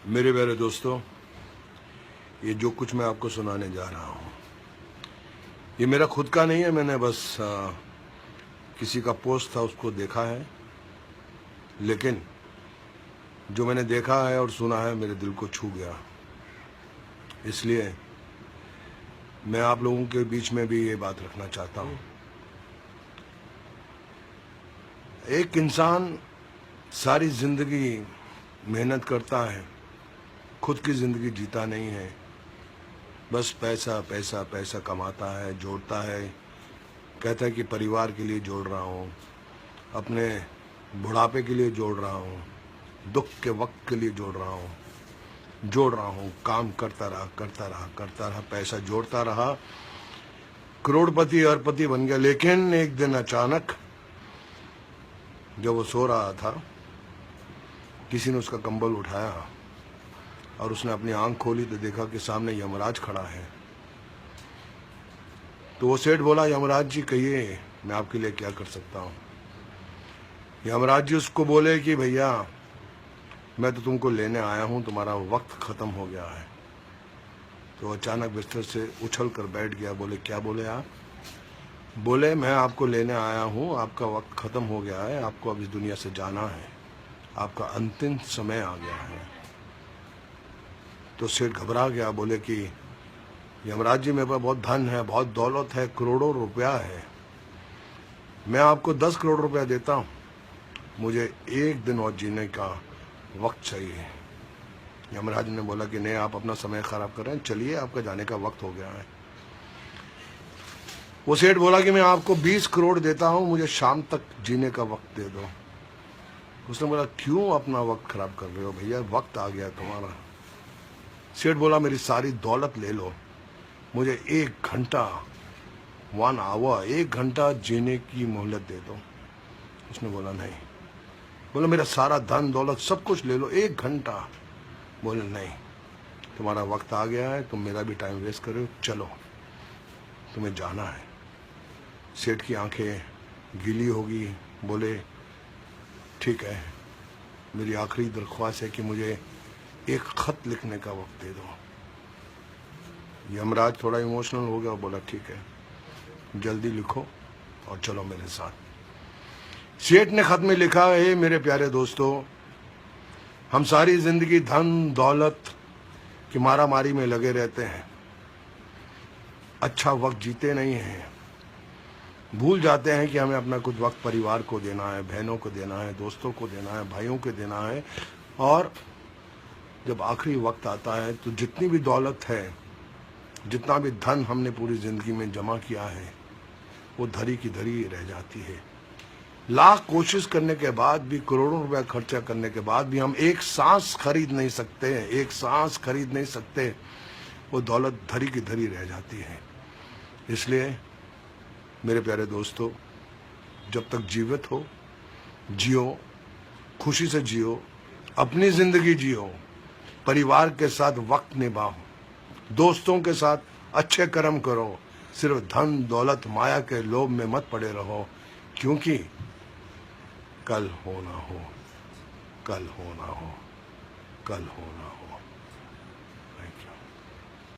मेरे प्यारे दोस्तों, ये जो कुछ मैं आपको सुनाने जा रहा हूँ ये मेरा खुद का नहीं है। मैंने बस किसी का पोस्ट था उसको देखा है, लेकिन जो मैंने देखा है और सुना है मेरे दिल को छू गया। इसलिए मैं आप लोगों के बीच में भी ये बात रखना चाहता हूँ। एक इंसान सारी जिंदगी मेहनत करता है, खुद की जिंदगी जीता नहीं है, बस पैसा पैसा पैसा कमाता है, जोड़ता है, कहता है कि परिवार के लिए जोड़ रहा हूँ, अपने बुढ़ापे के लिए जोड़ रहा हूँ, दुख के वक्त के लिए जोड़ रहा हूँ, काम करता रहा, पैसा जोड़ता रहा, करोड़पति अरबपति बन गया। लेकिन एक दिन अचानक जब वो सो रहा था, किसी ने उसका कंबल उठाया और उसने अपनी आंख खोली तो देखा कि सामने यमराज खड़ा है। तो वो सेठ बोला, यमराज जी कहिए मैं आपके लिए क्या कर सकता हूँ। यमराज जी उसको बोले कि भैया मैं तो तुमको लेने आया हूँ, तुम्हारा वक्त खत्म हो गया है। तो अचानक बिस्तर से उछल कर बैठ गया। बोले क्या बोले आप? बोले मैं आपको लेने आया हूँ, आपका वक्त खत्म हो गया है, आपको अब इस दुनिया से जाना है, आपका अंतिम समय आ गया है। तो सेठ घबरा गया। बोले कि यमराज जी मेरे पास बहुत धन है, बहुत दौलत है, करोड़ों रुपया है, मैं आपको 10 करोड़ रुपया देता हूँ, मुझे एक दिन और जीने का वक्त चाहिए। यमराज ने बोला कि नहीं, आप अपना समय खराब कर रहे हैं, चलिए आपका जाने का वक्त हो गया है। वो सेठ बोला कि मैं आपको 20 करोड़ देता हूँ, मुझे शाम तक जीने का वक्त दे दो। उसने बोला क्यों अपना वक्त खराब कर रहे हो भैया, वक्त आ गया तुम्हारा। सेठ बोला मेरी सारी दौलत ले लो, मुझे 1 घंटा 1 आवर 1 घंटा जीने की मोहलत दे दो। उसने बोला नहीं। बोला मेरा सारा धन दौलत सब कुछ ले लो, 1 घंटा। बोले नहीं, तुम्हारा वक्त आ गया है, तुम मेरा भी टाइम वेस्ट कर रहे हो, चलो तुम्हें जाना है। सेठ की आंखें गीली होगी। बोले ठीक है, मेरी आखिरी दरख्वास्त है कि मुझे एक खत लिखने का वक्त दे दो। यमराज थोड़ा इमोशनल हो गया और बोला ठीक है, जल्दी लिखो और चलो मेरे साथ। सेठ ने खत में लिखा है, मेरे प्यारे दोस्तों, हम सारी जिंदगी धन दौलत की मारामारी में लगे रहते हैं, अच्छा वक्त जीते नहीं हैं, भूल जाते हैं कि हमें अपना कुछ वक्त परिवार को देना है, बहनों को देना है, दोस्तों को देना है, भाइयों को देना है। और जब आखिरी वक्त आता है तो जितनी भी दौलत है, जितना भी धन हमने पूरी जिंदगी में जमा किया है, वो धरी की धरी रह जाती है। लाख कोशिश करने के बाद भी, करोड़ों रुपया खर्चा करने के बाद भी हम एक सांस खरीद नहीं सकते, एक सांस खरीद नहीं सकते, वो दौलत धरी की धरी रह जाती है। इसलिए मेरे प्यारे दोस्तों, जब तक जीवित हो जियो, खुशी से जियो, अपनी जिंदगी जियो, परिवार के साथ वक्त निभाओ, दोस्तों के साथ अच्छे कर्म करो, सिर्फ धन दौलत माया के लोभ में मत पड़े रहो, क्योंकि कल हो ना हो, कल हो ना हो, कल हो ना हो।